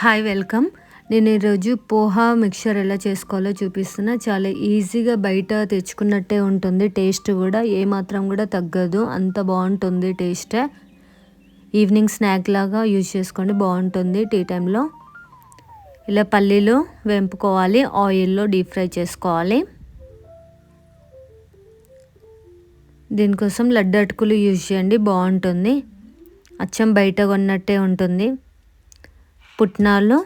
Hi welcome. నేను ఈరోజు poha mixture ఎలా చేసుకోవాలో చూపిస్తున్నా. చాలా ఈజీగా బయట తెచ్చుకున్నట్టే ఉంటుంది. టేస్ట్ కూడా ఏమాత్రం కూడా తగ్గదు, అంత బాగుంటుంది టేస్ట్. ఈవినింగ్ స్నాక్ లాగా యూజ్ చేసుకోండి, బాగుంటుంది టీ టైంలో. ఇలా పల్లీలు వేంపుకోవాలి, ఆయిల్లో డీప్ ఫ్రై చేసుకోవాలి. దీనికోసం లడ్డు అటుకులు యూజ్ చేయండి, బాగుంటుంది. అచ్చం బయట కొన్నట్టే ఉంటుంది. పుట్నాలు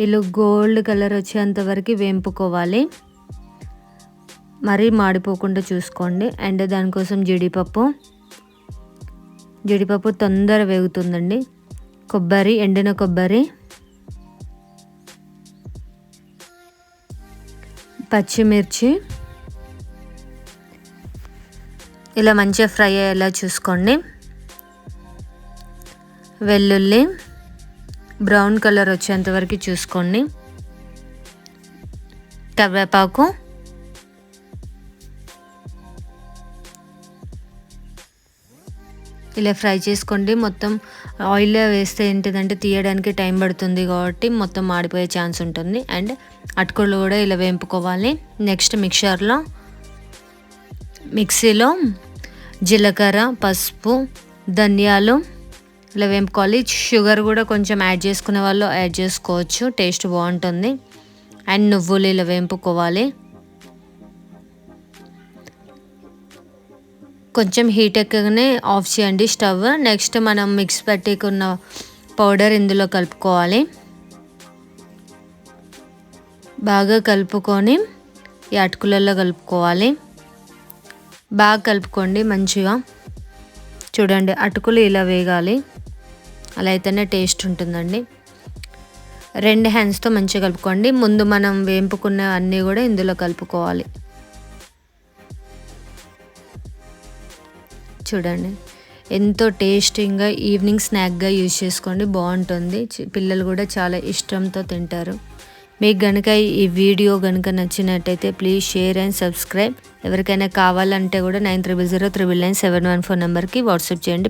ఇలా గోల్డ్ కలర్ వచ్చేంత వరకు వేంపుకోవాలి, మరీ మాడిపోకుండా చూసుకోండి. అండ్ దానికోసం జీడిపప్పు తొందర వేగుతుందండి. కొబ్బరి, ఎండిన కొబ్బరి, పచ్చిమిర్చి ఇలా మంచిగా ఫ్రై అయ్యేలా చూసుకోండి. వెల్లుల్లి బ్రౌన్ కలర్ వచ్చేంత వరకు చూసుకోండి. కరివేపాకు, ఇలా ఫ్రై చేసుకోండి. మొత్తం ఆయిల్లో వేస్తే ఏంటిదంటే తీయడానికి టైం పడుతుంది కాబట్టి మొత్తం మాడిపోయే ఛాన్స్ ఉంటుంది. అండ్ అటుకులు కూడా ఇలా వేంపుకోవాలి. నెక్స్ట్ మిక్సీలో జీలకర్ర, పసుపు, ధనియాలు ఇలా వేంపుకోవాలి. షుగర్ కూడా కొంచెం యాడ్ చేసుకునే వాళ్ళు యాడ్ చేసుకోవచ్చు, టేస్ట్ బాగుంటుంది. అండ్ నువ్వులు ఇలా వేంపుకోవాలి. కొంచెం హీట్ ఎక్కగానే ఆఫ్ చేయండి స్టవ్. నెక్స్ట్ మనం మిక్స్ పెట్టుకున్న పౌడర్ ఇందులో కలుపుకోవాలి. బాగా కలుపుకొని ఈ అటుకులలో కలుపుకోవాలి. బాగా కలుపుకోండి మంచిగా. చూడండి, అటుకులు ఇలా వేగాలి, అలా అయితేనే టేస్ట్ ఉంటుందండి. 2 హ్యాండ్స్తో మంచిగా కలుపుకోండి. ముందు మనం వేంపుకున్న అన్నీ కూడా ఇందులో కలుపుకోవాలి. చూడండి, ఎంతో టేస్టీగా ఈవినింగ్ స్నాక్గా యూజ్ చేసుకోండి, బాగుంటుంది. పిల్లలు కూడా చాలా ఇష్టంతో తింటారు. మీకు కనుక ఈ వీడియో కనుక నచ్చినట్టయితే ప్లీజ్ షేర్ అండ్ సబ్స్క్రైబ్. ఎవరికైనా కావాలంటే కూడా 9303999714 నెంబర్కి వాట్సాప్ చేయండి.